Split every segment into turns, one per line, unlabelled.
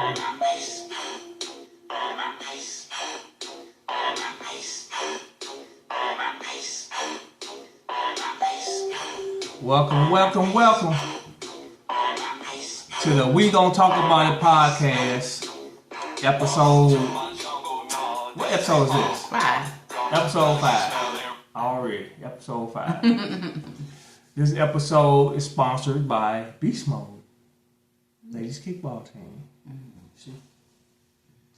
Welcome to the We Gon' Talk About It podcast. Episode. What episode is this?
5.
Episode 5. Already. Episode 5. This episode is sponsored by Beast Mode, ladies kickball team. See?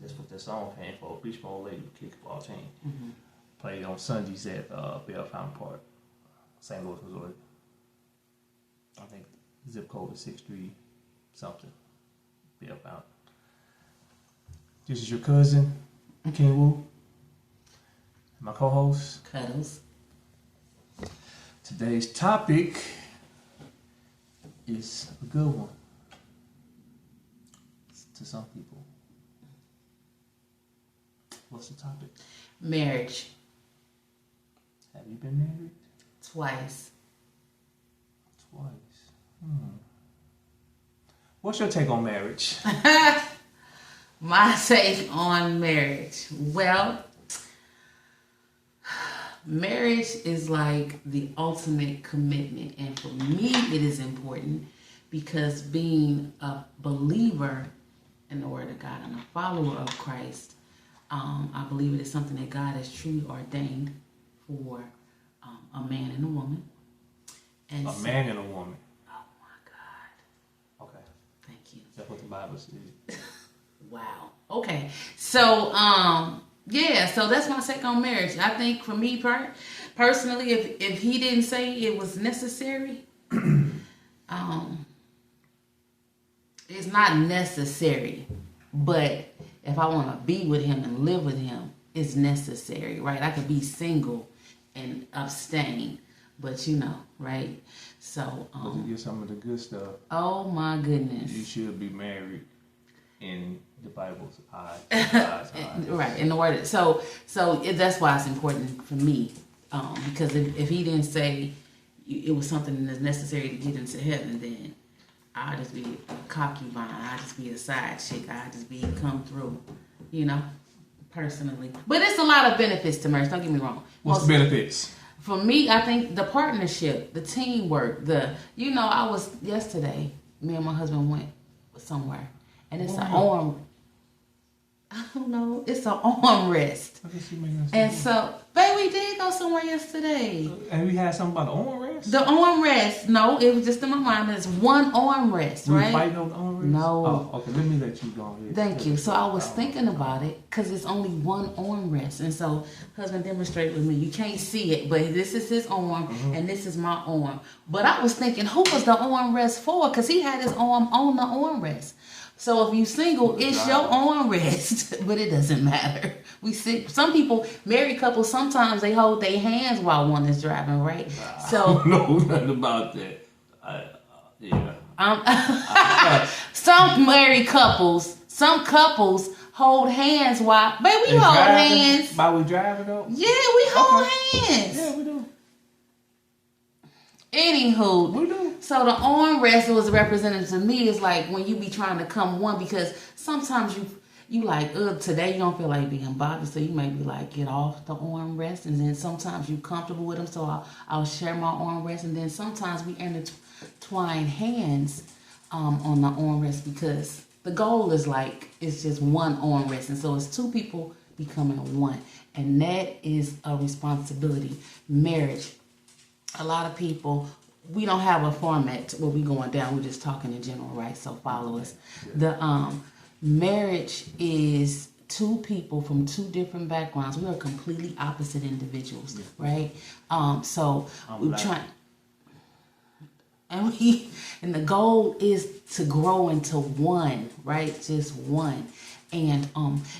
That's what that song came for. Beast Mode ladies kickball team. Played on Sundays at Bell Fountain Park, St. Louis, Missouri. I think zip code is 63 something. Bell Fountain. This is your cousin, King Woo. My co-host,
Cuddles.
Today's topic is a good one to some people. What's the topic?
Marriage.
Have you been married?
Twice.
What's your take on marriage?
My take on marriage. Well, marriage is like the ultimate commitment, and for me it is important because being a believer in the Word of God and a follower of Christ, I believe it is something that God has truly ordained for a man and a woman. And
man and a woman.
Oh my God.
Okay.
Thank you.
That's what the Bible says.
Wow. Okay. So, so that's my take on marriage. I think for me personally, if he didn't say it was necessary, it's not necessary. But if I want to be with him and live with him, it's necessary, right? I could be single and abstain, but right? So,
to get some of the good stuff.
Oh my goodness.
You should be married in the Bible's eyes.
Right, in the Word. So that's why it's important for me, because if he didn't say it was something that's necessary to get into heaven, then I'll just be a concubine. I'll just be a side chick. I'll just be come through, personally. But it's a lot of benefits to marriage. Don't get me wrong.
What's the benefits?
For me, I think the partnership, the teamwork, I was yesterday, me and my husband went somewhere, and it's an arm. I don't know. It's an arm rest. And so, babe, we did go somewhere yesterday.
And we had something about the arm rest?
The arm rest. No, it was just in my mind. It's one arm rest, right?
We fighting on the arm rest?
No.
Oh, okay. Let me let you go ahead.
Thank you. So I was thinking about it because it's only one arm rest. And so husband demonstrated with me. You can't see it, but this is his arm and this is my arm. But I was thinking, who was the arm rest for? Because he had his arm on the arm rest. So if you single, it's your arm rest, but it doesn't matter. We see some people, married couples, sometimes they hold their hands while one is driving, right? So
I don't know nothing about that.
Some married couples, some couples hold hands while, babe, we hold hands.
While we driving though?
Yeah, we hold hands.
Yeah, we do.
Anywho,
we do.
So the arm rest was represented to me is like when you be trying to come one, because sometimes you like, today you don't feel like being bothered, so you may be like, get off the arm rest, and then sometimes you comfortable with them, so I'll share my arm rest, and then sometimes we intertwine hands on the arm rest because the goal is like it's just one arm rest, and so it's two people becoming one, and that is a responsibility. Marriage. A lot of people, we don't have a format where we going down. We're just talking in general, right? So follow us. The marriage is two people from two different backgrounds. We are completely opposite individuals, right? So we're trying, and the goal is to grow into one, right? Just one. And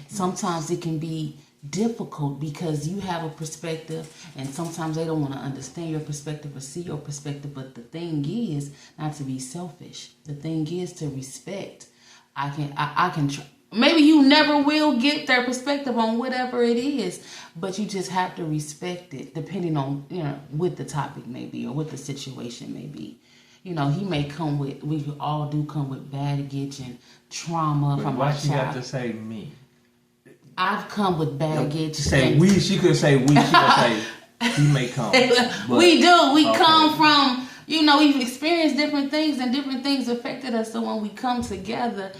sometimes it can be difficult because you have a perspective and sometimes they don't want to understand your perspective or see your perspective, but the thing is not to be selfish. The thing is to respect. I can try. Maybe you never will get their perspective on whatever it is, but you just have to respect it depending on what the topic may be or what the situation may be. you know, he may come with, we all do come with baggage and trauma
But
from
why
our
she have
child.
to say me?
I've come with baggage.
Say we. She could say we. She could say he may come.
We do. We
okay.
come from, you know, we've experienced different things and different things affected us. So when we come together,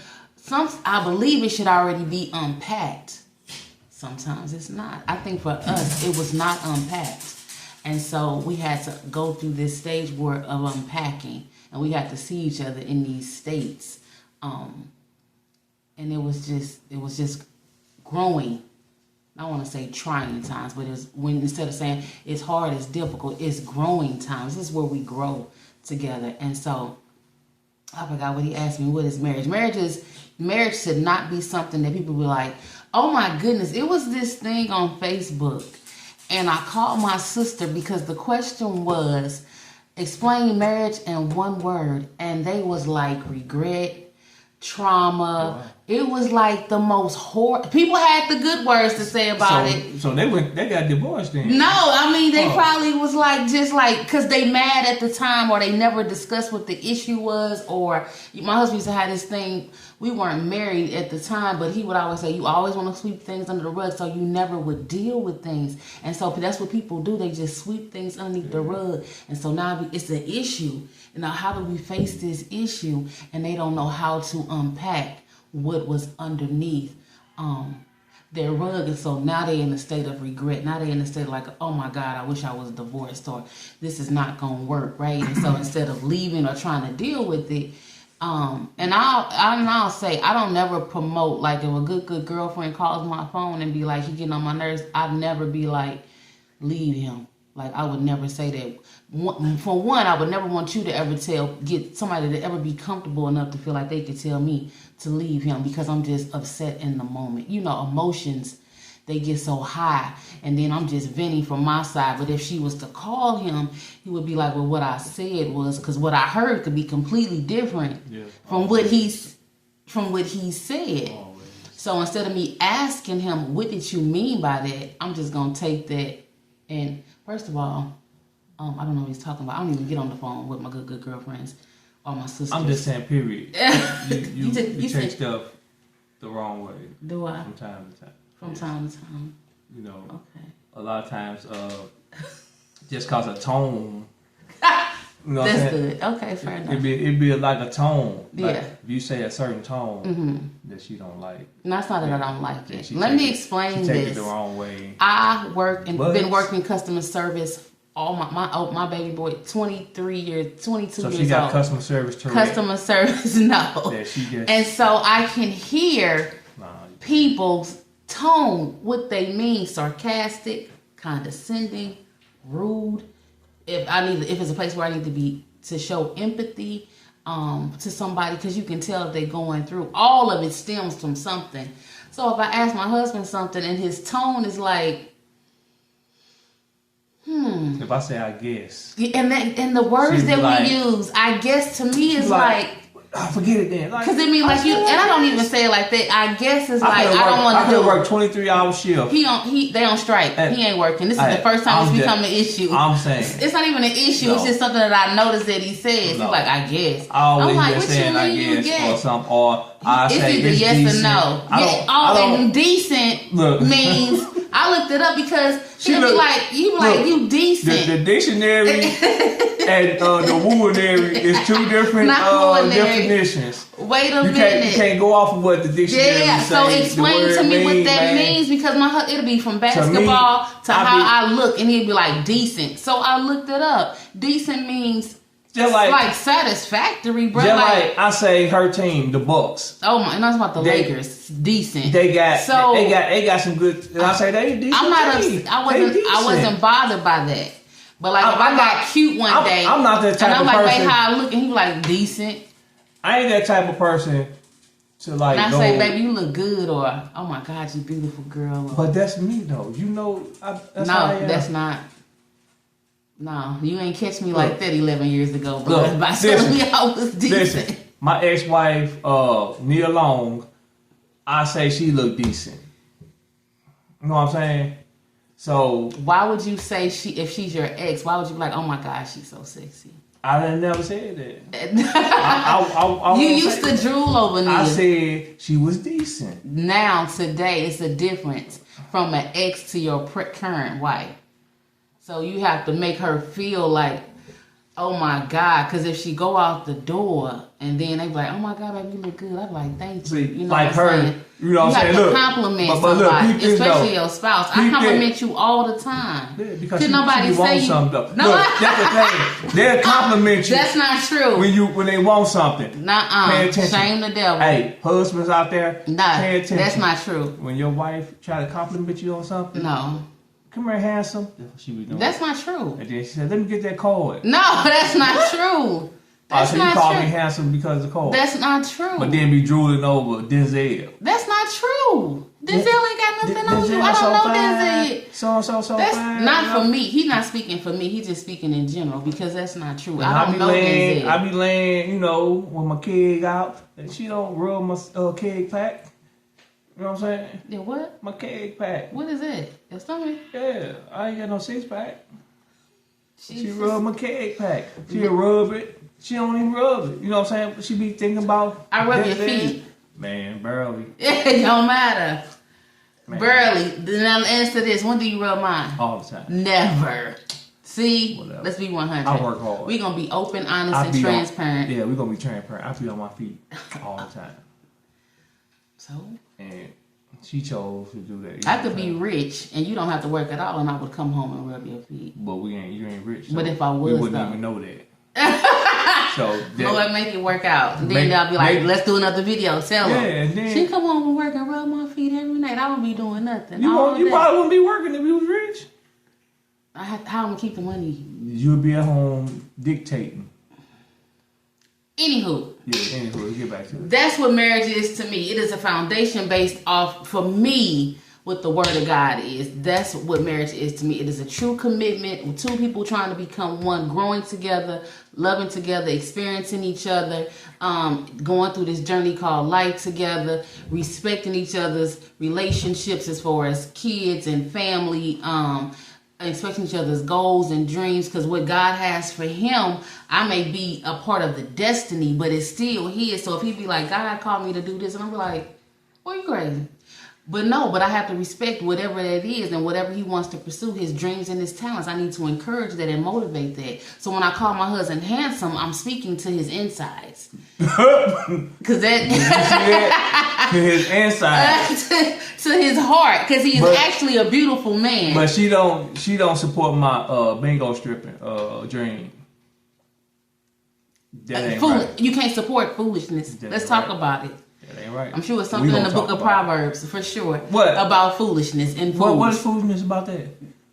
I believe it should already be unpacked. Sometimes it's not. I think for us, it was not unpacked. And so we had to go through this stage of unpacking, and we had to see each other in these states. And it was just growing. I want to say trying times, but it's when instead of saying it's hard, it's difficult, it's growing times. This is where we grow together. And so I forgot what he asked me. What is marriage? Marriage should not be something that people be like, oh my goodness. It was this thing on Facebook, and I called my sister because the question was explain marriage in one word, and they was like regret, trauma. Wow. It was like the most horrible. People had the good words to say about it.
So they got divorced then?
No, I mean they probably was like just like because they mad at the time, or they never discussed what the issue was. Or my husband used to have this thing. We weren't married at the time, but he would always say, "You always want to sweep things under the rug, so you never would deal with things." And so that's what people do. They just sweep things underneath the rug. And so now it's an issue. And now how do we face this issue? And they don't know how to unpack what was underneath their rug. And so now they're in a state of regret. Now they're in a state of like, oh my God, I wish I was divorced, or this is not gonna work, right? And so instead of leaving or trying to deal with it, and I'll say I don't never promote, like if a good girlfriend calls my phone and be like, he getting on my nerves, I'd never be like, leave him. Like I would never say that. For one, I would never want you to ever get somebody to ever be comfortable enough to feel like they could tell me to leave him because I'm just upset in the moment. You know, emotions, they get so high, and then I'm just venting from my side. But if she was to call him, he would be like, well, what I said was, because what I heard could be completely different from what he said. So instead of me asking him, what did you mean by that? I'm just going to take that. And first of all, I don't know what he's talking about. I don't even get on the phone with my good girlfriends or my sisters.
I'm just saying, period. you take stuff the wrong way.
Do I?
From time to time.
From time to time.
You know,
okay.
A lot of times, just cause a tone. You know
that's good. Okay, fair enough.
It'd be like a tone. Like
yeah.
If you say a certain tone that she don't like.
No, it's not that I don't like it. Let me explain this.
She take it the wrong way.
I been working customer service all my baby boy, 22 years old. So
she got customer service Teresa.
Customer service, no.
Yeah, she just,
and so I can hear people's tone, what they mean, sarcastic, condescending, rude. If it's a place where I need to show empathy to somebody, because you can tell if they're going through. All of it stems from something. So if I ask my husband something and his tone is like,
if I say I guess.
And the words that we use, I guess to me is like
forget it then.
Because it mean like you, and I don't even say it like that. I guess it's like I don't want to do.
I could work 23-hour shift.
They on strike. He ain't working. This is the first time it's become an issue.
I'm saying
it's not even an issue. No. It's just something that I noticed that he says. No. He's like, I guess.
I always
I'm like,
what
saying
I guess or something, or I
it's
say
either
it's
yes
decent.
or no. And decent means. I looked it up because he'll be like, you decent.
The dictionary and the woodenary is two different definitions.
Wait a minute.
You can't go off of what the dictionary says.
So explain to me what that means, because it'll be from basketball to how I look, and he'll be like decent. So I looked it up. Decent means just like satisfactory, bro.
Just like I say, her team, the Bucks.
Oh my, and that's about the Lakers. Decent.
They got some good. And I say they decent.
I'm not. I wasn't bothered by that. But like if I got cute one day,
I'm not that type of person.
And I'm like, hey, how I look, and he like decent.
I ain't that type of person to like.
And I say, baby, you look good, or oh my God, you beautiful girl.
But that's me though. You know,
that's not. No, you ain't catch me like that 11 years ago, bro. By telling me I was decent.
Listen, my ex-wife, Nia Long, I say she look decent. You know what I'm saying? So
why would you say if she's your ex? Why would you be like, oh my God, she's so sexy?
I didn't never said that.
You used to drool over me.
I said she was decent.
Now, today, it's a difference from an ex to your current wife. So you have to make her feel like, oh my God, because if she go out the door and then they be like, oh my God, baby, you look good. I'm like, thank you.
See,
You know
like
what I'm
her,
saying?
you know what I'm saying?
You have
Look,
to compliment
but
somebody,
look,
especially your spouse. I compliment you all the time.
Yeah, because
Could nobody
she wants
say
something though.
No,
look, that's the thing. They'll compliment you.
That's not true.
When they want something.
Nuh-uh.
Pay attention.
Shame the devil.
Hey, husbands out there, pay attention.
That's not true.
When your wife try to compliment you on something,
No.
come here, handsome. That's what she was doing.
That's not true.
And then she said, let me get that card.
No, that's not true. That's
so
not
you call
true.
me handsome because of the card.
That's not true.
But then be drooling over Denzel.
That's not true. Denzel ain't got nothing on you. I don't know Denzel.
So
That's
fine,
not for me. He's not speaking for me. He's just speaking in general because that's not true. I don't know
laying,
Denzel.
I be laying, with my keg out, and she don't rub my keg pack. You know what I'm saying?
Yeah, what?
My keg pack.
What is it? Your stomach?
Yeah, I ain't got no six pack. She
Jesus.
rub my keg pack. She'll rub it. She don't even rub it. You know what I'm saying? She be thinking about.
I rub your feet.
Man, barely.
It don't matter.
Man.
Barely. Now answer this. When do you rub mine?
All the time.
Never. See?
Whatever.
Let's be 100.
I work hard.
We're going to be open, honest, and transparent.
Yeah, we're going to be transparent. I be on my feet all the time.
So?
And she chose to do that.
I could be rich and you don't have to work at all and I would come home and rub your feet.
But you ain't rich. So
but if I was,
we wouldn't even know that. So
Lord, make it work out. And then they'll be like, let's do another video. Tell them.
And then
she come home and work and rub my feet every night. I would be doing nothing.
You probably wouldn't be working if you was rich.
How am I gonna keep the money?
You'd be at home dictating.
Anywho.
Yeah, let's get back to it.
That's what marriage is to me. It is a foundation based off, for me, what the word of God is. That's what marriage is to me. It is a true commitment with two people trying to become one, growing together, loving together, experiencing each other, going through this journey called life together, respecting each other's relationships as far as kids and family, expecting each other's goals and dreams, because what God has for him, I may be a part of the destiny, but it's still his. So if he be like, God called me to do this, and I'm like, well, you crazy. But no, but I have to respect whatever that is and whatever he wants to pursue, his dreams and his talents. I need to encourage that and motivate that. So when I call my husband handsome, I'm speaking to his insides. Cause that
to his insides.
to his heart, because he is actually a beautiful man.
But she don't support my bingo stripping dream. That ain't right.
You can't support foolishness. Let's talk about it.
That ain't right.
I'm sure it's something in the book of Proverbs for sure.
What?
About foolishness and fools.
What is foolishness about that?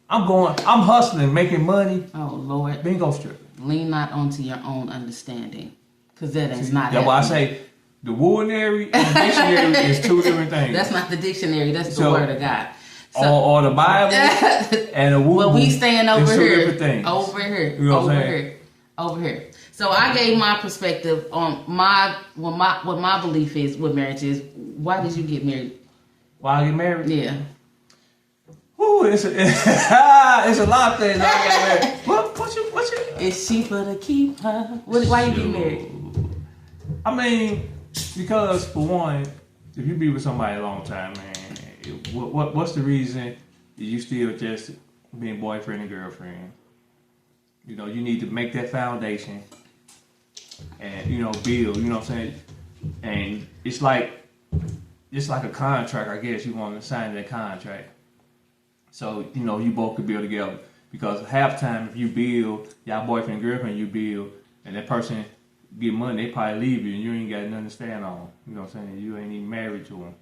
I'm hustling, making money.
Oh Lord.
Bingo stripping.
Lean not onto your own understanding. Because that is not
That's why I say the ordinary and the dictionary is two different things.
That's not the dictionary, that's the word of God. So,
or the Bible and the woo.
Well, we stand over here.
Two different things.
Over here.
You know what I'm
over
saying?
here. Over here. So I gave my perspective on what my belief is with marriage is. Why did you get married?
Why I get married?
Yeah.
Ooh, it's a lot of things I got married. What you?
It's cheaper to keep her. Why you get married?
I mean, because for one, if you be with somebody a long time, man, what's the reason you still just being boyfriend and girlfriend? You know, you need to make that foundation and, build, you know what I'm saying? And it's like a contract, I guess. You want to sign that contract. So, you both could build together. Because half the time, if you build, y'all boyfriend and girlfriend, you build, and that person get money, they probably leave you, and you ain't got nothing to stand on. You know what I'm saying? You ain't even married to them.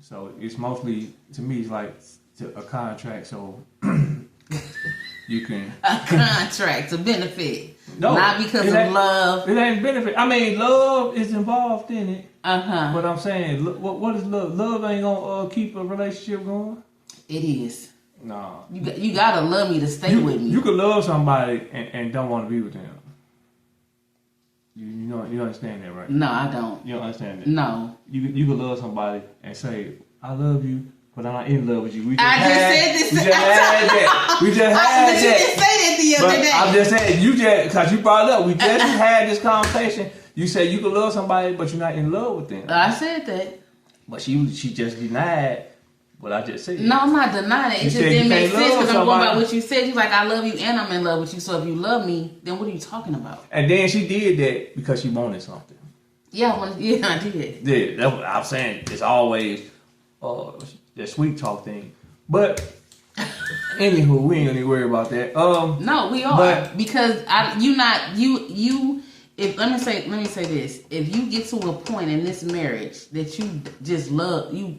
So it's mostly, to me, it's like a contract, so you can...
A contract, a benefit.
No,
not because of love.
It ain't benefit. I mean, love is involved in it.
Uh-huh.
But I'm saying, what is love? Love ain't gonna keep a relationship going.
It is.
No.
You gotta love me to stay with me.
You could love somebody and don't want to be with them. You understand that, right?
No, I don't.
You don't understand that?
No.
You could love somebody and say, I love you, but I'm not in love with you.
I just said this.
We just had that.
But you didn't say that the the other day.
I'm just saying, because you brought it up, we just had this conversation. You said you could love somebody, but you're not in love with them.
I said that.
But she just denied what I just said.
No, I'm not denying it. It just didn't make sense because I'm going by what you said. You're like, I love you and I'm in love with you. So if you love me, then what are you talking about?
And then she did that because she wanted something.
Yeah, I did.
Yeah, that's what I'm saying. It's always the sweet talk thing. But anywho, we ain't gonna worry about that.
No, we are because If let me say this: if you get to a point in this marriage that you just love, you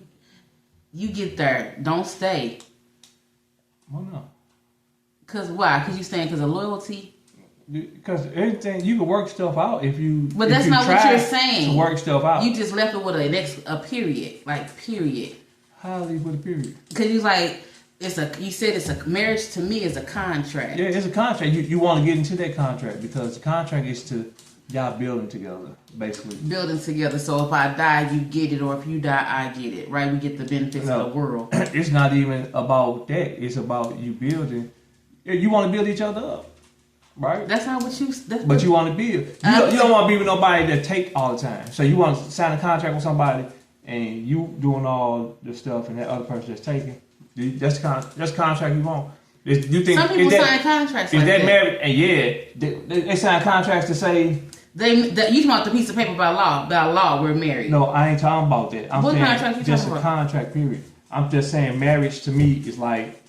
get there, don't stay.
Well, no.
Cause why? Cause you staying because of loyalty.
Because everything you can work stuff out if you.
But that's not what you're saying.
To work stuff out.
You just left it with a period, like period.
How leave with a period?
Because you like. You said it's a marriage to me is a contract.
Yeah, it's a contract. You want to get into that contract because the contract is to y'all building together, basically. Building
together. So if I die, you get it, or if you die, I get it. Right? We get the benefits of the world.
It's not even about that. It's about you building. You want to build each other up, right?
That's not what you.
But you want to build. You don't want to be with nobody that take all the time. So you want to sign a contract with somebody, and you doing all the stuff, and that other person that's taking. That's contract you want. You think
some people sign contracts
like that?
Married,
and they sign contracts to say
you talking about the piece of paper by law we're married.
No, I ain't talking about that. I'm
what
saying
contract you
just
talking
a
about?
contract period. I'm just saying marriage to me is like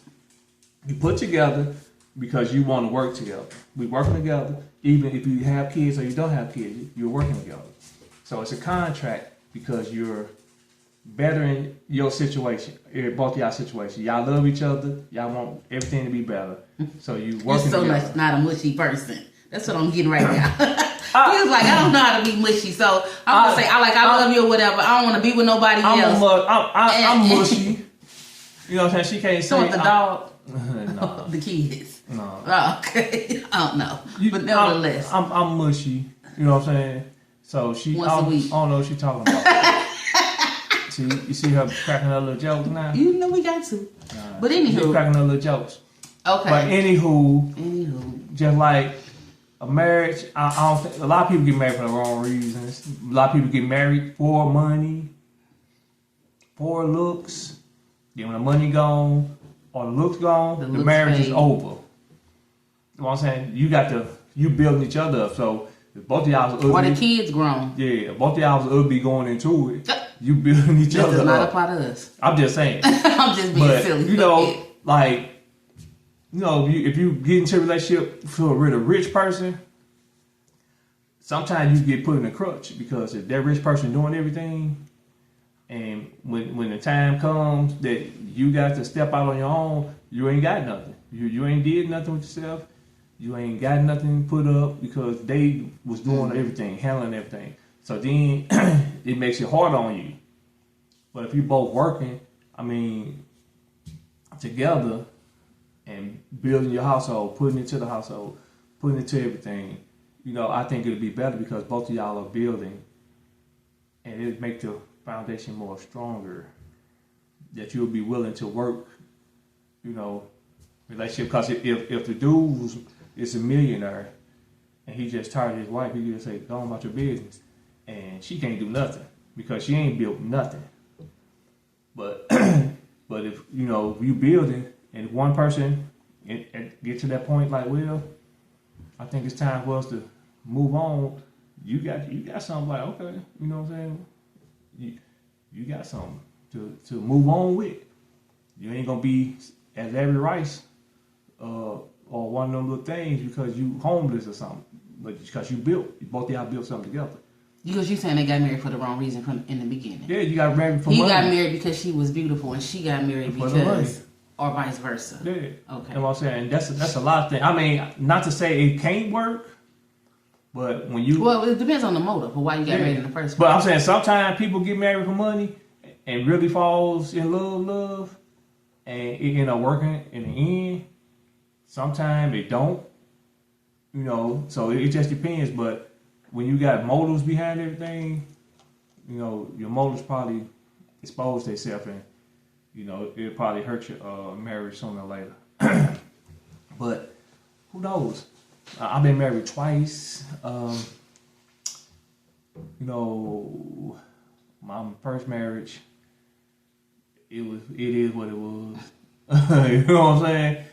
you put together because you want to work together. We working together, even if you have kids or you don't have kids, you're working together. So it's a contract because you're bettering your situation, both y'all situation. Y'all love each other. Y'all want everything to be better. So you working
You're
together.
much not a mushy person. That's what I'm getting right now. He was like, I don't know how to be mushy, so I'm gonna say I love you or whatever. I don't want to be with nobody else.
I'm mushy. You know what I'm saying? She can't say.
So with the dog,
no,
the kids.
No.
Oh, okay. I don't know, but nevertheless,
I'm mushy. You know what I'm saying? So she.
Once a week.
I don't know what she's talking about. You see her cracking her little jokes now?
You know we got to. But anywho.
She's cracking her little jokes.
Okay.
But anywho, just like a marriage, I don't think, a lot of people get married for the wrong reasons. A lot of people get married for money, for looks. Then when the money gone or the looks gone, the marriage is over. You know what I'm saying? You building each other up. So if both of y'all was
ugly, or the kids grown.
Yeah, both of y'all was ugly going into it. You building each other up. This
does not apply to us.
I'm just saying.
I'm just being silly.
You know, like, you know, if you get into a relationship with a really rich person, sometimes you get put in a crutch because if that rich person doing everything, and when the time comes that you got to step out on your own, you ain't got nothing. You ain't did nothing with yourself. You ain't got nothing put up because they was doing everything, handling everything. So then it makes it hard on you. But if you both working, I mean, together and building your household, putting it to the household, putting it to everything, you know, I think it'll be better because both of y'all are building and it'll make the foundation more stronger that you'll be willing to work, you know, relationship. Because if the dude is a millionaire and he just tired of his wife, he just say, go on about your business. And she can't do nothing because she ain't built nothing. But if you know you building and one person get to that point like, well, I think it's time for us to move on. You got something like, okay, you know what I'm saying? You got something to move on with. You ain't gonna be as Larry Rice or one of them little things because you homeless or something, but because you both of y'all built something together.
Because you saying they got married for the wrong reason from in the beginning.
Yeah, you got married for money.
He got married because she was beautiful, and she got married because, or vice versa.
Yeah.
Okay.
You know what I'm saying? That's a lot of things. I mean, not to say it can't work, but when you
it depends on the motive for why you got married in the first place.
But I'm saying sometimes people get married for money and really falls in love, and it end up working in the end. Sometimes it don't. You know, so it just depends, but. When you got motives behind everything, you know, your motives probably expose themselves and, you know, it'll probably hurt your marriage sooner or later. But who knows? I've been married twice. You know, my first marriage, it is what it was. You know what I'm saying?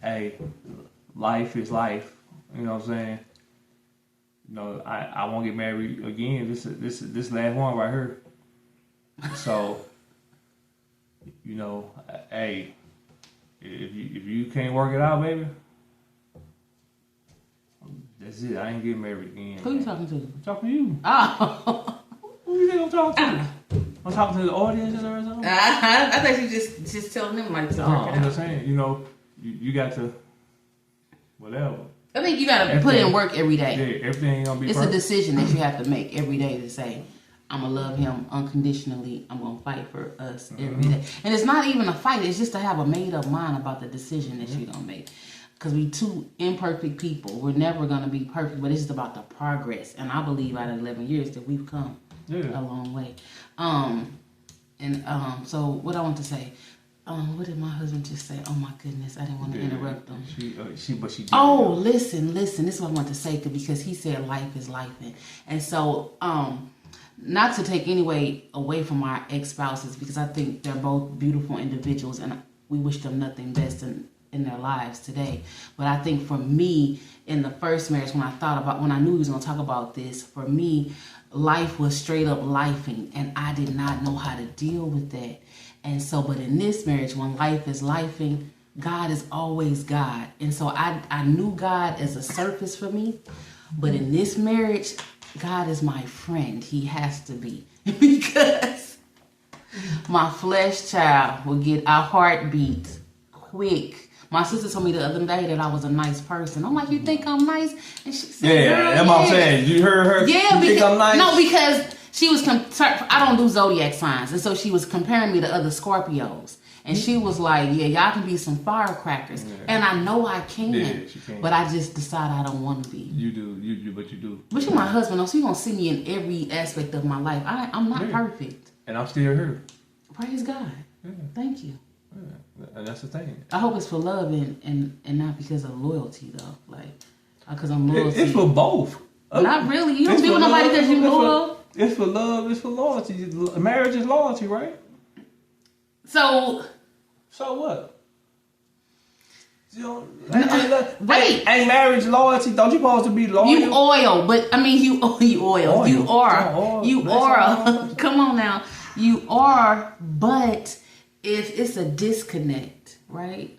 Hey, life is life. You know what I'm saying? You know, I won't get married again. This last one right here. So, you know, hey, if you can't work it out, baby, that's it. I ain't getting married again.
Who you talking to?
I'm talking to you.
Oh.
Who you think I'm talking to? I'm talking to the audience or something?
I thought you just telling them like to work it
I'm
out.
just saying, you know, you got to, whatever.
I think you got to put in work every day.
Yeah, everything ain't gonna be
It's
perfect.
a decision that you have to make every day to say, I'm going to love him unconditionally. I'm going to fight for us every day. And it's not even a fight. It's just to have a made-up mind about the decision that you're going to make. Because we two imperfect people. We're never going to be perfect, but it's just about the progress. And I believe out of 11 years that we've come a long way. So what I want to say, what did my husband just say? Oh my goodness, I didn't want to interrupt him.
She did.
Oh, listen. This is what I want to say because he said life is life. And so, not to take any away from our ex-spouses because I think they're both beautiful individuals and we wish them nothing best in their lives today. But I think for me, in the first marriage, when I knew he was going to talk about this, for me, life was straight up lifing and I did not know how to deal with that. And so, but in this marriage, when life is lifing, God is always God. And so I knew God as a surface for me. But in this marriage, God is my friend. He has to be. Because my flesh child will get our heartbeat quick. My sister told me the other day that I was a nice person. I'm like, you think I'm nice? And she said,
yeah, that's what I'm saying. You heard her?
Yeah,
you think I'm nice?
No, because she was I don't do zodiac signs. And so she was comparing me to other Scorpios. And she was like, yeah, y'all can be some firecrackers. Yeah. And I know I can. Yeah, she can. But I just decide I don't want to be.
You do, but you do.
But you're my husband, so you're going to see me in every aspect of my life. I'm not perfect.
And I'm still here.
Praise God. Yeah. Thank you.
Yeah. And that's the thing.
I hope it's for love and not because of loyalty, though. Like, because I'm loyal.
It's for both.
Not really. You don't be with nobody because you're loyal.
It's for love. It's for loyalty. Marriage is loyalty, right?
So
what?
Wait.
Ain't marriage loyalty? Don't you supposed to be loyal?
You oil, but I mean you oil. You are. Come on now. You are, but if it's a disconnect, right?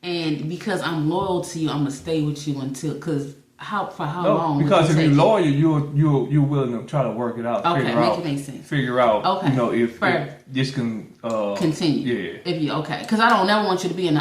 And because I'm loyal to you, I'm gonna stay with you until how long?
Because if you're loyal, you're willing to try to work it out.
Okay, make it make sense.
Figure out.
Okay.
You know if this can
continue.
Yeah.
If you because I don't never want you to be in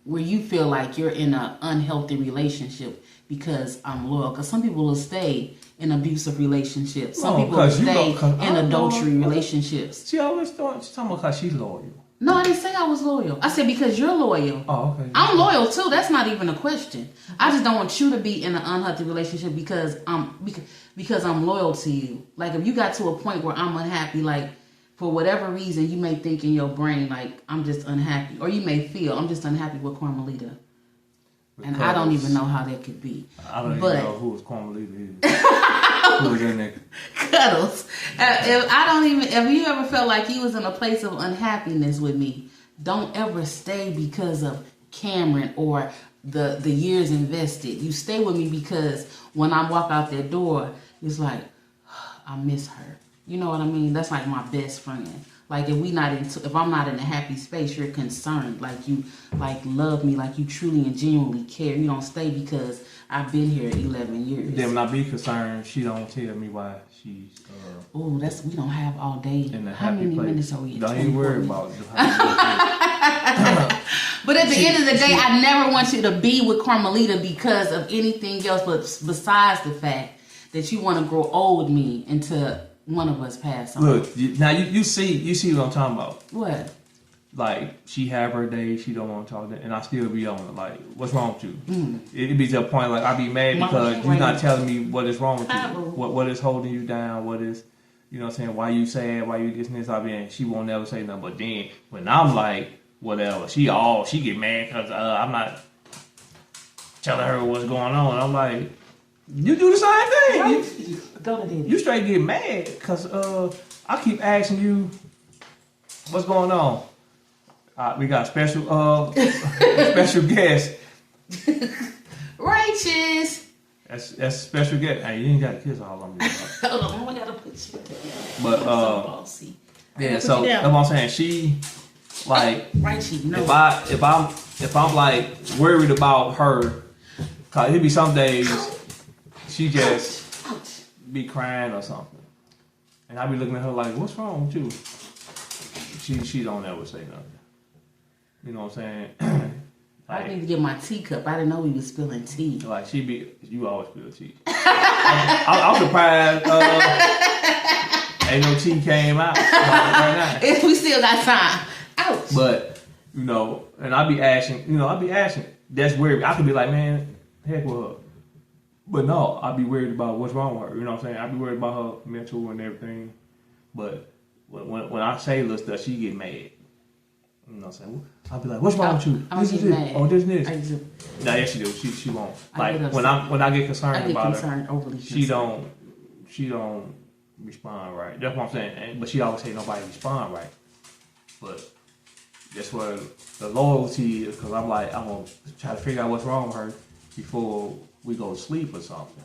where you feel like you're in an unhealthy relationship because I'm loyal. Because some people will stay in abusive relationships. Some people will stay in adultery relationships.
She always thought she's talking about because she's loyal.
No, I didn't say I was loyal. I said because you're loyal.
Oh, okay.
I'm loyal too. That's not even a question. I just don't want you to be in an unhealthy relationship because I'm loyal to you. Like if you got to a point where I'm unhappy, like for whatever reason you may think in your brain like I'm just unhappy, or you may feel I'm just unhappy with Carmelita, and I don't even know how that could be.
I don't even know who was Carmelita is. Who was that nigga?
Cuddles. If you ever felt like you was in a place of unhappiness with me, don't ever stay because of Cameron or the years invested. You stay with me because when I walk out that door, it's like I miss her. You know what I mean? That's like my best friend. Like if I'm not in a happy space, you're concerned. Like you love me, like you truly and genuinely care. You don't stay because I've been here 11 years.
Then when I be concerned, she don't tell me why she's.
We don't have all day.
In a
How
happy
many
place.
minutes are we?
Don't even worry about it.
But at the end of the day, I never want you to be with Carmelita because of anything else, but besides the fact that you want to grow old with me until one of us pass on.
Look, now you see what I'm talking about.
What?
Like she have her day, she don't want to talk, and I still be on it. Like, what's wrong with you? It be to a point like I be mad because you're not telling me what is wrong with you, what is holding you down, what is, you know what I'm saying, why you sad, why you this and this. I mean, she won't never say nothing. But then when I'm like, whatever, she get mad because I'm not. telling her what's going on. And I'm like, you do the same thing.
Go to daddy.
You straight get mad because I keep asking you what's going on. We got special special guest.
Righteous.
That's special guest. Hey, you ain't got to kiss all on me.
Hold on, I gotta put you down.
But
so bossy.
yeah, so that's what I'm saying. She like
Righteous, no.
if I'm like worried about her, cause it be some days she just be crying or something, and I be looking at her like, what's wrong with you? She don't ever say nothing. You know what I'm saying?
I need to get my teacup. I didn't know we was spilling tea.
Like you always spill tea. I'm surprised ain't no tea came out right now.
We still got time. Ouch.
But and I be asking. That's weird. I could be like, man, heck with her. But no, I be worried about what's wrong with her. You know what I'm saying? I be worried about her mental and everything. But when I say little stuff, she get mad. You know what I'm saying? I'll be like, what's wrong with you?
This is it.
Oh, this. Nah, yes, she do. She won't. Like when I get concerned about her,
overly
she don't respond right. That's what I'm saying. But she always say nobody respond right. But that's where the loyalty is, because I'm like, I'm gonna try to figure out what's wrong with her before we go to sleep or something.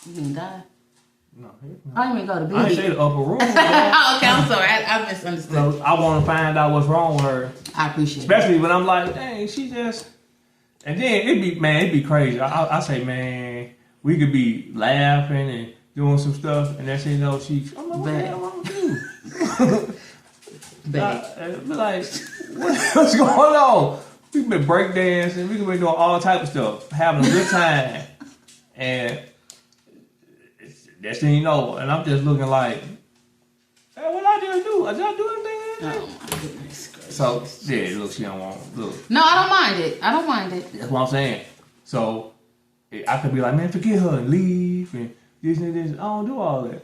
You didn't die?
No,
I didn't even go to bed.
I didn't say the upper room.
Okay, I'm sorry. I misunderstood.
So I want to find out what's wrong with her.
I appreciate
Especially when I'm like, dang, she just... And then it'd be crazy. I say, man, we could be laughing and doing some stuff, and that's I'm like, what the hell wrong with you? Be like, what's going on? We've been breakdancing, we've been doing all type of stuff, having a good time, and that's thing and I'm just looking like, hey, what I just do? Did I do anything?
Oh my goodness gracious.
So yeah, look, she don't want look.
No, I don't mind it.
That's what I'm saying. So I could be like, man, forget her and leave and this and this. I don't do all that.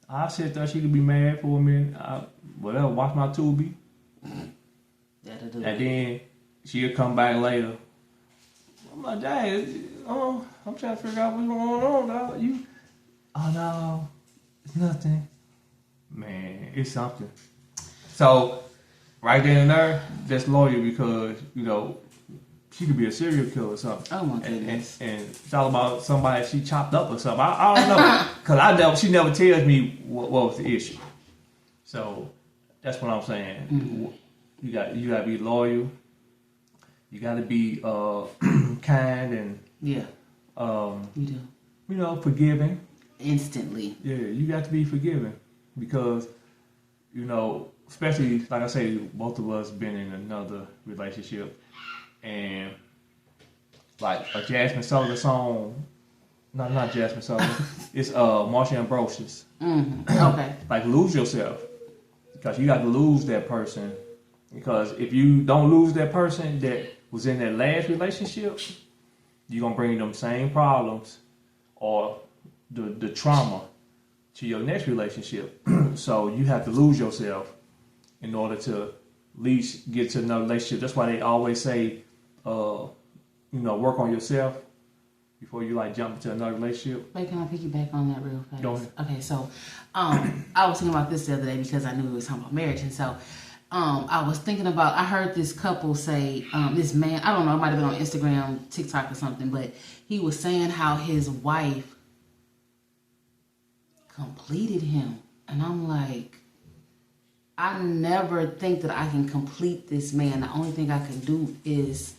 I sit there, she could be mad for a minute. Whatever, watch my Tubi.
That'll do.
And then she'll come back later. I'm like, dang, I'm trying to figure out what's going on, dog. Oh no, it's nothing. Man, it's something. So, right then and there, that's loyal because, she could be a serial killer or something.
Oh my goodness.
And it's all about somebody she chopped up or something. I don't know. Because she never tells me what was the issue. So, that's what I'm saying. Mm-hmm. You got to be loyal. You got to be kind and
you do.
Forgiving.
Instantly.
Yeah, you got to be forgiving because, especially like I say, both of us been in another relationship, and like a Jasmine Sullivan song. No, not Jasmine Sullivan. It's Marsha Ambrosius.
Mm-hmm. Okay.
Like lose yourself because you got to lose that person. Because if you don't lose that person that was in that last relationship, you're gonna bring them same problems or the trauma to your next relationship. So you have to lose yourself in order to at least get to another relationship. That's why they always say, work on yourself before you jump into another relationship.
Wait, can I piggyback on that real fast?
Go ahead.
Okay, so I was thinking about this the other day because I knew we was talking about marriage, and so I was thinking about, I heard this couple say, this man, I don't know, it might have been on Instagram, TikTok or something, but he was saying how his wife completed him. And I'm like, I never think that I can complete this man. The only thing I can do is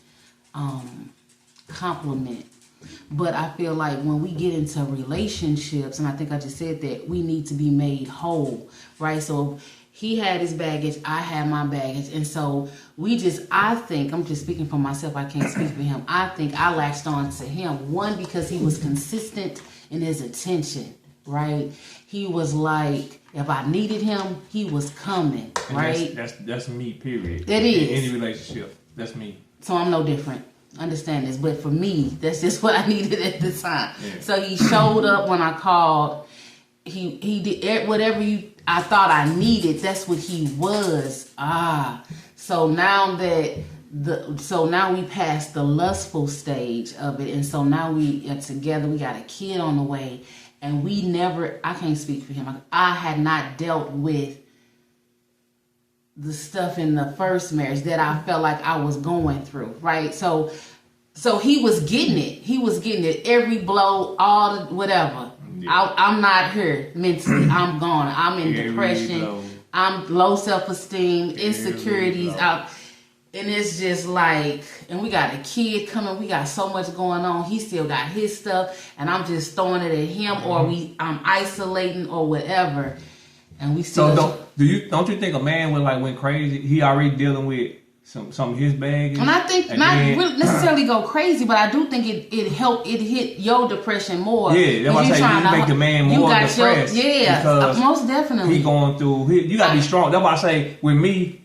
compliment. But I feel like when we get into relationships, and I think I just said that, we need to be made whole, right? So he had his baggage, I had my baggage, and so I think, I'm just speaking for myself, I can't speak for him, I think I latched on to him, one, because he was consistent in his attention, right? He was like, if I needed him, he was coming, and right?
That's me, period.
It is.
In any relationship, that's me.
So I'm no different. Understand this, but for me, that's just what I needed at the time. Yeah. So he showed up when I called. He did whatever I thought I needed. That's what he was. So now that So now we passed the lustful stage of it, and so now we are together. We got a kid on the way, and we never. I can't speak for him. I had not dealt with the stuff in the first marriage that I felt like I was going through. Right, so he was getting it. He was getting it. Every blow, all the whatever. Yeah. I'm not here mentally. I'm gone. I'm in depression. I'm low self-esteem, insecurities out. And it's just like, and we got a kid coming. We got so much going on. He still got his stuff, and I'm just throwing it at him, or I'm isolating or whatever. And we still.
So don't you think a man went crazy? He already dealing with some of his baggage.
And I think really necessarily go crazy, but I do think it hit your depression more.
Yeah, that's why I say you make the man more depressed.
Most definitely.
He going through. You gotta be strong. That's why I say with me.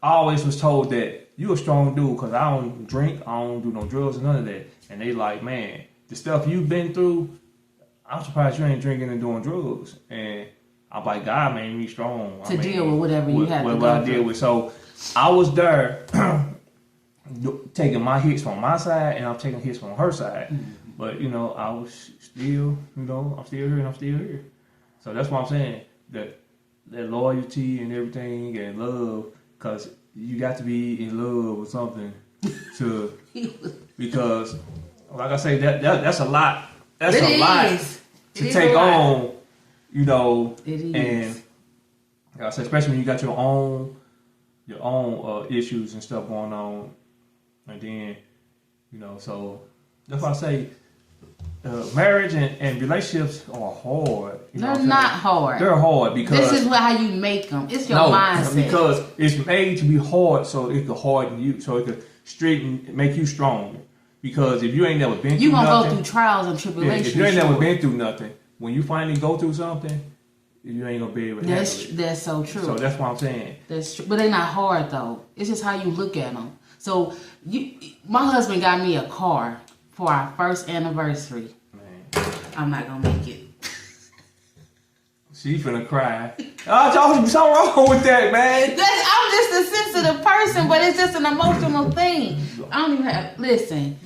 I always was told that you a strong dude because I don't drink, I don't do no drugs, none of that. And they like, man, the stuff you've been through, I'm surprised you ain't drinking and doing drugs. And I'm like, God made me strong.
To deal with whatever you had to go
what I deal with. So I was there taking my hits from my side and I'm taking hits from her side. Mm-hmm. But, I was still, I'm still here and I'm still here. So that's what I'm saying. That loyalty and everything and love. Because you got to be in love with something because, like I say, that's a lot. That's a lot to take on, It is. And like I said, especially when you got your own issues and stuff going on, and then, so that's why I say. Marriage and relationships are hard.
They're not hard.
They're hard because
this is how you make them. It's your mindset.
Because it's made to be hard, so it could harden you, so it could make you strong. Because if you ain't never been through nothing,
you're gonna go through trials and tribulations.
If you ain't never been through nothing, when you finally go through something, you ain't gonna be able to handle it.
That's so true.
So that's what I'm saying.
That's true, but they're not hard though. It's just how you look at them. So my husband got me a car for our first anniversary. Man. I'm not gonna make it.
She finna cry. Oh, something wrong with that, man.
I'm just a sensitive person, but it's just an emotional thing. I don't even have. Listen,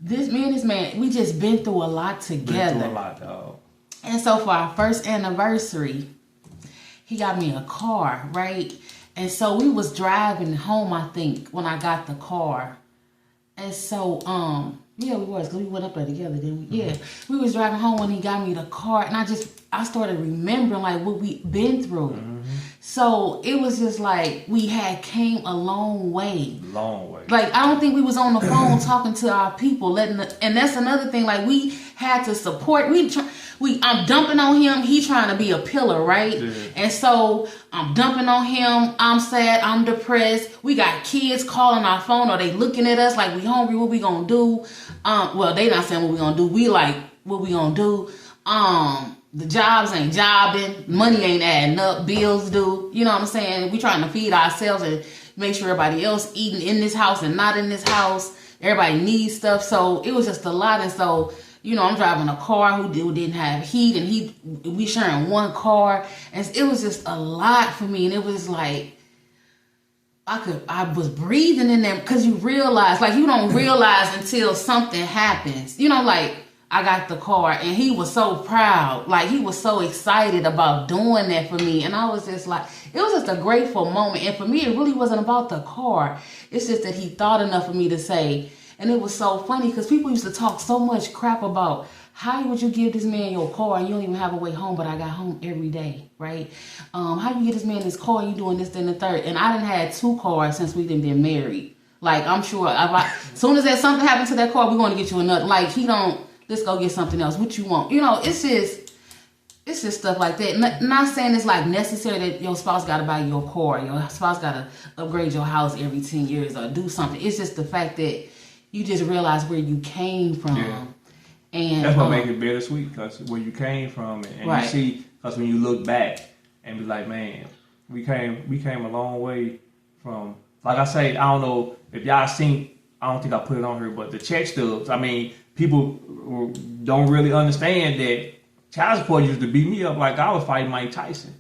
me and this man, we just been through a lot together.
Been through a lot, dog.
And so for our first anniversary, he got me a car, right? And so we was driving home, I think, when I got the car. And so, yeah, we was, because we went up there together, didn't we? Yeah. We was driving home when he got me the car, and I started remembering, like, what we been through. Mm-hmm. So, it was just like, we had came a long way.
Long way.
Like, I don't think we was on the phone talking to our people, and that's another thing, like, we had to support, I'm dumping on him, he trying to be a pillar, right? Yeah. And so, I'm dumping on him, I'm sad, I'm depressed, we got kids calling our phone, or they looking at us like we hungry, what we gonna do? Well, they not saying what we gonna do, we like, what we gonna do? The jobs ain't jobbing, money ain't adding up, bills do, you know what I'm saying? We trying to feed ourselves and make sure everybody else eating in this house and not in this house, everybody needs stuff, so it was just a lot, and so, I'm driving a car who didn't have heat, and we sharing one car, and it was just a lot for me, and it was like, I was breathing in there, because you realize, like, you don't realize until something happens, like, I got the car, and he was so proud, like, he was so excited about doing that for me, and I was just like, it was just a grateful moment, and for me, it really wasn't about the car, it's just that he thought enough of me to say. And it was so funny because people used to talk so much crap about how would you give this man your car and you don't even have a way home, but I got home every day, right? How you get this man this car and you doing this, then the third? And I done had 2 cars since we done been married. Like, I'm sure as soon as there's something happened to that car, we're going to get you another. Like, let's go get something else. What you want? It's just stuff like that. Not saying it's like necessary that your spouse got to buy your car, your spouse got to upgrade your house every 10 years or do something. It's just the fact that you just realize where you came from. Yeah. And
that's what makes it bittersweet, because where you came from, and right. You see, because when you look back and be like, man, we came a long way from, like I say, I don't know if y'all seen, I don't think I put it on here, but the check stubs, I mean, people don't really understand that child support used to beat me up like I was fighting Mike Tyson.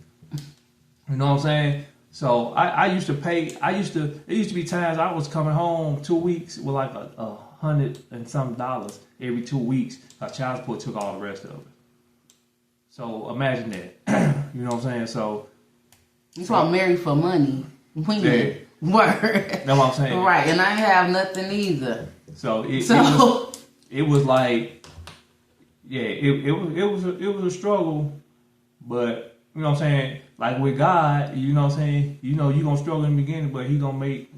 You know what I'm saying? So I used to pay. It used to be times I was coming home 2 weeks with like $100 and some dollars every 2 weeks. Child support took all the rest of it. So imagine that. You know what I'm saying? So
you call married for money. Word.
That's what I'm saying.
Right, and I have nothing either.
So it was like, yeah, it was a struggle, but you know what I'm saying. Like with God, you know what I'm saying. You know you gonna struggle in the beginning, but He gonna make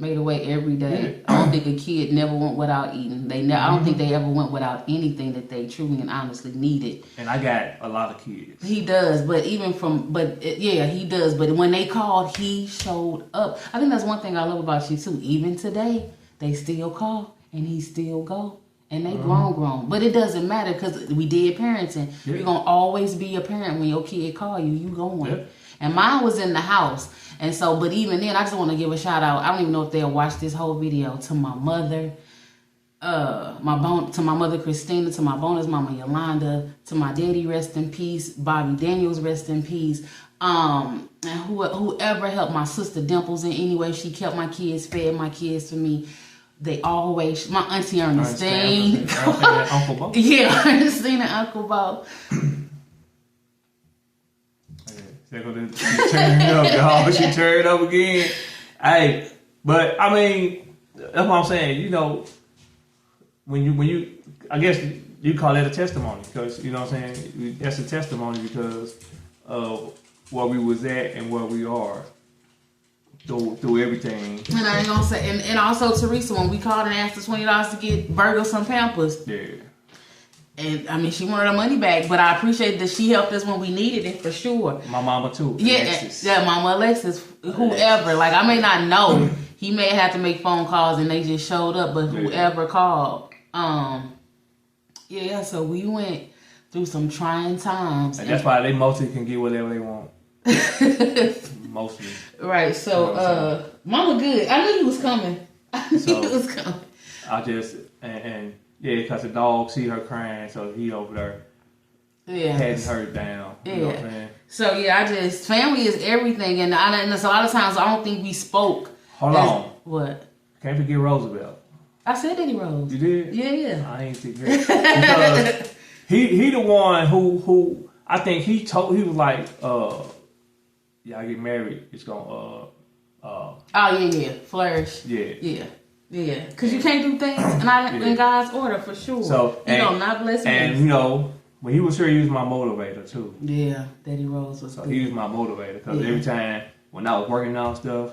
a way every day. Yeah. I don't think a kid never went without eating. I don't think they ever went without anything that they truly and honestly needed.
And I got a lot of kids.
He does, but he does. But when they called, he showed up. I think that's one thing I love about you too. Even today, they still call and he still go. And they grown. But it doesn't matter because we did parenting. Yeah. You're going to always be a parent when your kid call you. You going. Yeah. And mine was in the house. And so, but even then, I just want to give a shout out. I don't even know if they'll watch this whole video. To my mother, to my mother Christina, to my bonus mama Yolanda, to my daddy, rest in peace, Bobby Daniels, rest in peace. And whoever helped my sister Dimples in any way, she kept my kids fed, my kids for me. They always, my auntie Ernestine.
Uncle Bo.
Yeah, Ernestine and Uncle Bo.
She turned up, y'all. She turned up again. Hey, but I mean, that's what I'm saying. You know, when you, I guess you call that a testimony because you know what I'm saying. That's a testimony because of where we was at and where we are. Through everything.
And I ain't gonna say, and also Teresa, when we called and asked for $20 to get Virgo some Pampers.
Yeah. And
I mean, she wanted her money back, but I appreciate that she helped us when we needed it for sure.
My mama too.
Yeah, Mama Alexis, whoever. Like I may not know, he may have to make phone calls and they just showed up, but whoever called, so we went through some trying times.
And that's why they mostly can get whatever they want. Mostly.
Right, so Mama good. I knew he was coming. I just because the dog see her crying, so he over there patting her down. You know what I'm saying? So family is everything, and a lot of times I don't think we spoke.
Hold on.
What?
Can't forget Roosevelt.
I said Daddy Rose.
You did?
Yeah.
I ain't think that. Because he the one who I think he was like y'all get married, it's gonna
flourish.
Yeah.
Because you can't do things in God's order for sure. So not bless me.
And you know, when he was here, he was my motivator too.
Yeah, Daddy Rose was. So
good. He was my motivator because every time when I was working out stuff,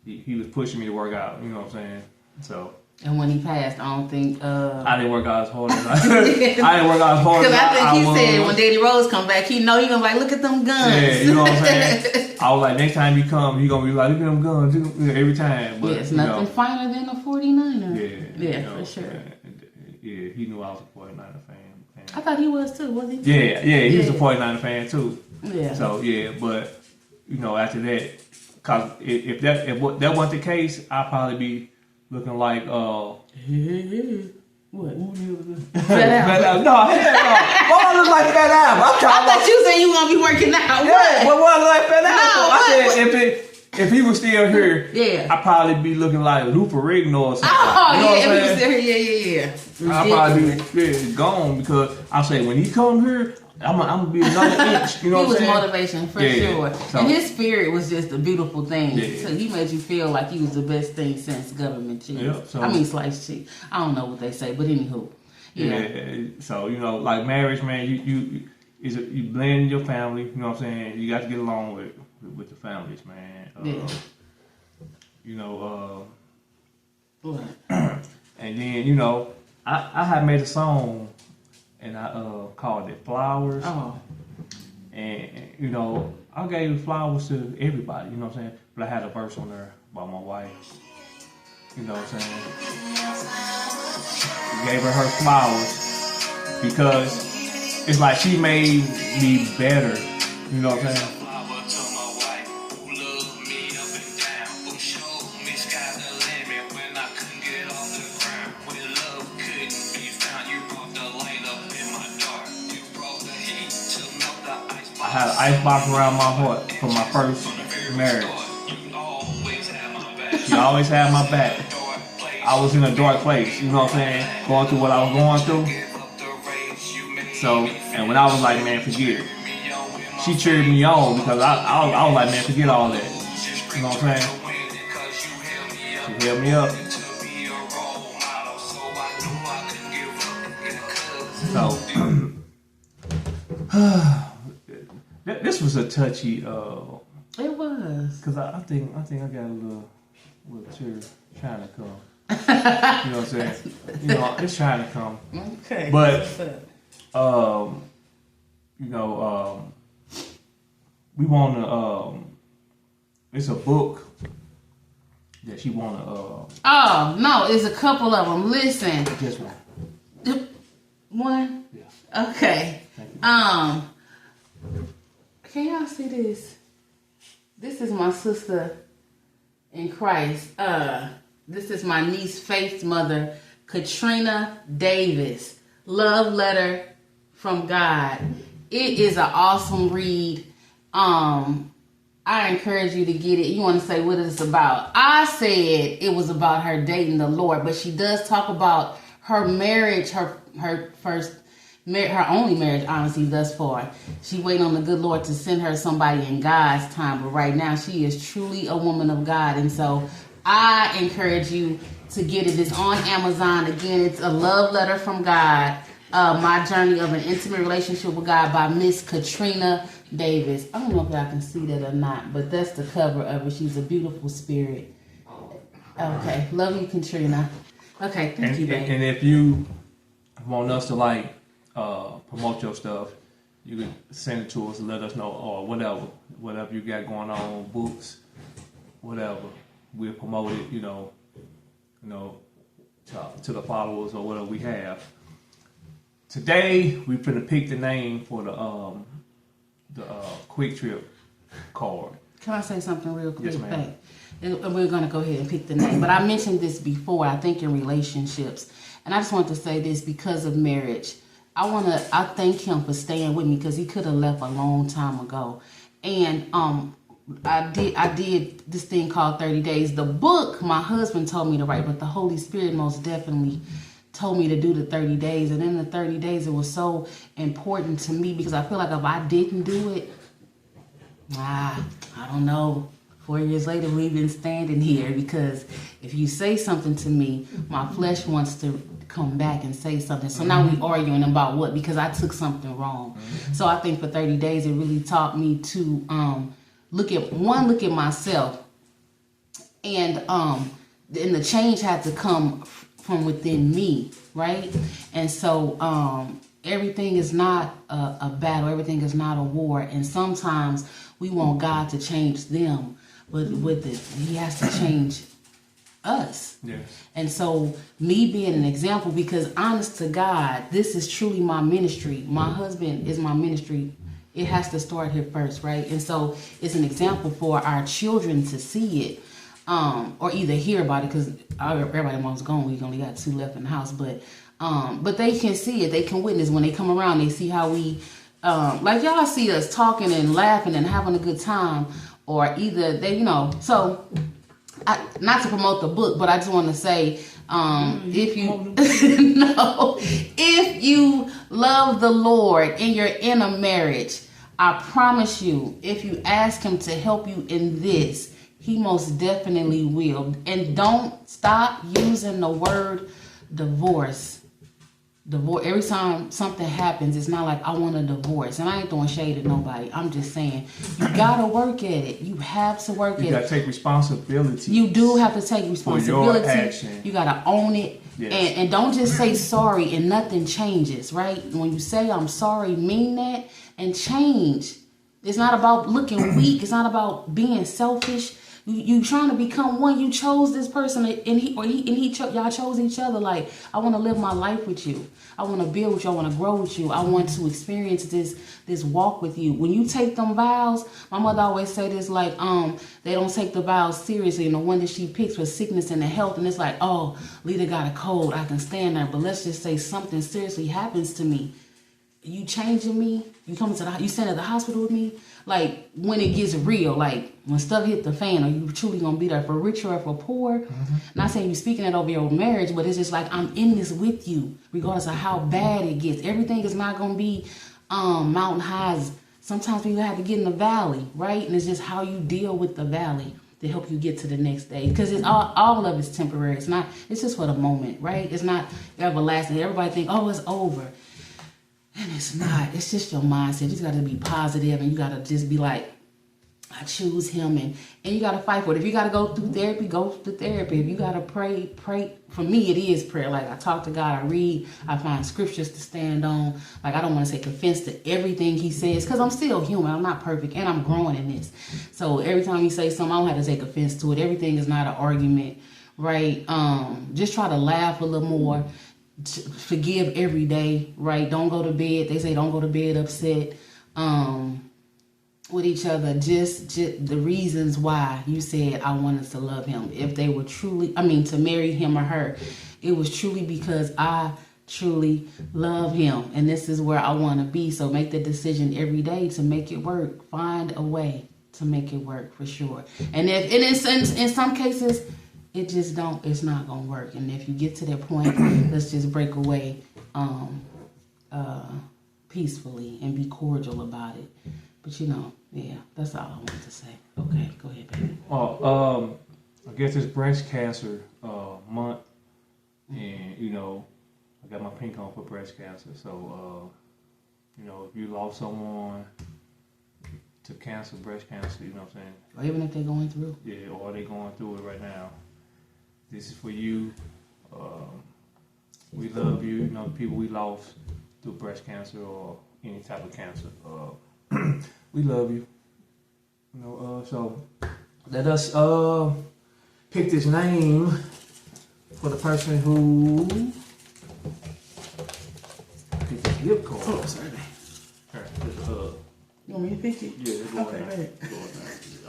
he was pushing me to work out. You know what I'm saying? So.
And when he passed, I don't think...
I didn't work out as hard as I didn't work out as hard as
Because I think he said when Daddy Rose come back, he know he gonna be like, look at them guns.
Yeah, you know what I'm saying? I was like, next time he come, he gonna be like, look at them guns every time. But
it's nothing finer than a 49er.
Yeah,
for sure.
Yeah, he knew I was a 49er fan.
I thought he was too, was he?
Yeah, he was a 49er fan too.
Yeah.
So, but, you know, after that, because if that wasn't the case, I'd probably be looking like
what?
Fat Albert. No, hell no. Why look like Fat Albert?
I thought you said you gonna be working out.
Yeah,
what?
Why look like Fat Albert? I said if he was still here, I'd probably be looking like Luther Rigno or something.
If he was still here,
I'd probably be gone because I say when he come here, I'm gonna be another inch. You know what I'm saying?
He was motivation for sure. So, and his spirit was just a beautiful thing. Yeah. So he made you feel like he was the best thing since government cheese. Yeah, sliced cheese. I don't know what they say, but anywho.
Yeah. So, you know, like marriage, man, you blend your family, you know what I'm saying? You got to get along with the families, man. You know, and then, you know, I had made a song and I called it Flowers.
Oh.
And, you know, I gave flowers to everybody, you know what I'm saying? But I had a verse on there about my wife. You know what I'm saying? I gave her flowers because it's like she made me better. You know what I'm saying? I had an icebox around my heart for my first marriage. She always had my back. I was in a dark place, you know what I'm saying? Going through what I was going through. So, and when I was like, man, forget it. She cheered me on because I was like, man, forget all that. You know what I'm saying? She held me up. So, this was a touchy.
It was.
Cause I think I got a little tear trying to come. You know what I'm saying? You know, it's trying to come.
Okay.
But we want to. It's a book that she want to.
Oh no, it's a couple of them. Listen.
Just one.
One.
Yeah.
Okay. Can y'all see this? This is my sister in Christ. This is my niece Faith's mother, Katrina Davis. Love Letter from God. It is an awesome read. I encourage you to get it. You want to say what it's about? I said it was about her dating the Lord, but she does talk about her marriage, her only marriage, honestly, thus far. She waiting on the good Lord to send her somebody in God's time, but right now she is truly a woman of God, and so I encourage you to get it. It's on Amazon. Again, it's A Love Letter from God, My Journey of an Intimate Relationship with God by Miss Katrina Davis. I don't know if y'all can see that or not, but that's the cover of it. She's a beautiful spirit. Okay, love you, Katrina. Okay, thank you, babe.
And if you want us to promote your stuff, you can send it to us and let us know, or whatever you got going on, books, whatever. We'll promote it, to the followers or whatever we have. Today we finna pick the name for the Quik Trip card.
Can I say something real quick?
Yes, ma'am.
And we're gonna go ahead and pick the name. But I mentioned this before, I think in relationships. And I just want to say this because of marriage. I thank him for staying with me because he could have left a long time ago. And I did this thing called 30 Days. The book my husband told me to write, but the Holy Spirit most definitely told me to do the 30 days. And in the 30 days, it was so important to me because I feel like if I didn't do it, I don't know. 4 years later, we've been standing here because if you say something to me, my flesh wants to come back and say something. So now we arguing about what? Because I took something wrong. So I think for 30 days, it really taught me to look at myself, and the change had to come from within me, right? And so everything is not a battle, everything is not a war, and sometimes we want God to change them, but with it, He has to change us.
Yes.
And so me being an example, because honest to God, this is truly my ministry. My husband is my ministry. It has to start here first, right? And so it's an example for our children to see it, or either hear about it, because everybody wants gone. We only got 2 left in the house, but they can see it. They can witness when they come around. They see how we, like y'all see us talking and laughing and having a good time, or either they, So, not to promote the book, but I just want to say, if you love the Lord and you're in a marriage, I promise you, if you ask Him to help you in this, He most definitely will. And don't stop using the word divorce. Every time something happens, it's not like I want a divorce. And I ain't throwing shade at nobody. I'm just saying, you gotta work at it. You have to work at it.
You gotta take responsibility.
You do have to take responsibility.
For your action.
You gotta own it. Yes. And don't just say sorry and nothing changes, right? When you say I'm sorry, mean that and change. It's not about looking weak. It's not about being selfish. You trying to become one. You chose this person, and y'all chose each other. Like, I want to live my life with you. I want to build with you. I want to grow with you. I want to experience this walk with you. When you take them vows, my mother always say this, like, they don't take the vows seriously. And the one that she picks was sickness and the health, and it's like, oh, Lita got a cold. I can stand there. But let's just say something seriously happens to me. you changing me. You coming to you staying at the hospital with me. Like when it gets real, like when stuff hit the fan, are you truly gonna be there for rich or for poor? Not saying you speaking that over your marriage, but it's just like I'm in this with you, regardless of how bad it gets. Everything is not gonna be mountain highs. Sometimes people have to get in the valley, right? And it's just how you deal with the valley to help you get to the next day. Because it's all of it's temporary. It's not. It's just for the moment, right? It's not everlasting. Everybody think, oh, it's over. And it's not. It's just your mindset. You just got to be positive, and you got to just be like, I choose him, and you got to fight for it. If you got to go through therapy, go through therapy. If you got to pray. For me, it is prayer. Like I talk to God, I read, I find scriptures to stand on. Like I don't want to take offense to everything he says because I'm still human. I'm not perfect, and I'm growing in this. So every time he says something, I don't have to take offense to it. Everything is not an argument, right? Just try to laugh a little more. Forgive every day, right? Don't go to bed. They say don't go to bed upset with each other. Just the reasons why you said I wanted to love him. If they were truly, to marry him or her, it was truly because I truly love him, and this is where I want to be. So make the decision every day to make it work. Find a way to make it work for sure. And in some cases, it's not gonna work. And if you get to that point, let's just break away peacefully and be cordial about it. But that's all I wanted to say. Okay, go ahead, baby.
I guess it's breast cancer month, and I got my pink on for breast cancer. So if you lost someone to cancer, breast cancer, you know what I'm saying?
Or even if they're going through.
Yeah, or they're going through it right now. This is for you. We love you. The people we lost through breast cancer or any type of cancer. We love you. So let us pick this name for the person who picked the gift card.
Oh, sorry. You want me to pick it?
Yeah, let's go
okay,
in there.
Go ahead.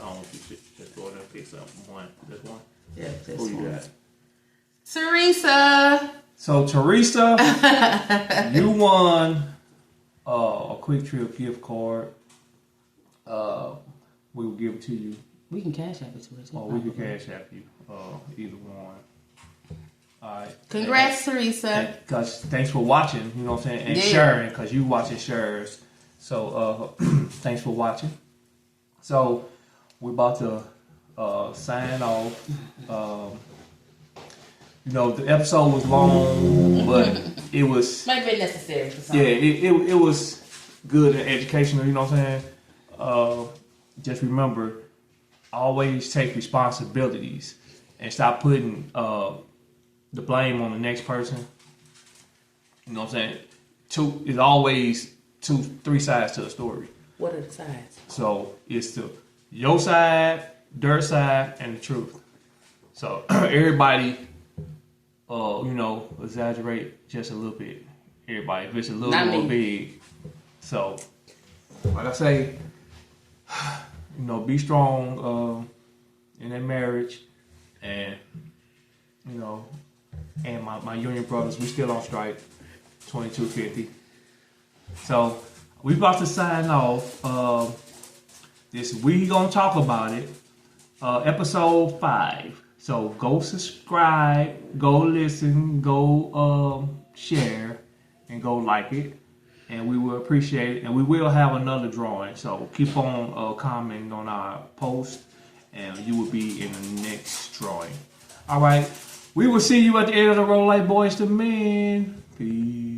I don't know if you should just go in there and pick something. One. This one?
Yeah, this
Who
one.
you got?
Teresa.
So Teresa, you won a Quik Trip gift card. We will give it to you.
We can cash app it to us.
Or we can cash app you. Either one. All right.
Congrats, Teresa.
Because thanks for watching, you know what I'm saying, and sharing, because you watch and shares. So thanks for watching. So we're about to sign off. The episode was long, but it was
might be necessary for some.
Yeah, it was good and educational. You know what I'm saying? Just remember, always take responsibilities and stop putting the blame on the next person. You know what I'm saying? It's always 2-3 sides to a story.
What are the sides?
So it's your side, their side, and the truth. So everybody, exaggerate just a little bit. Everybody, if it's a little more big. So, like I say, be strong in that marriage, and and my union brothers, we still on strike, 2250. So we about to sign off. We gonna talk about it. Episode 5. So go subscribe, go listen, go share, and go like it. And we will appreciate it. And we will have another drawing. So keep on commenting on our post, and you will be in the next drawing. All right. We will see you at the end of the road like boys to men. Peace.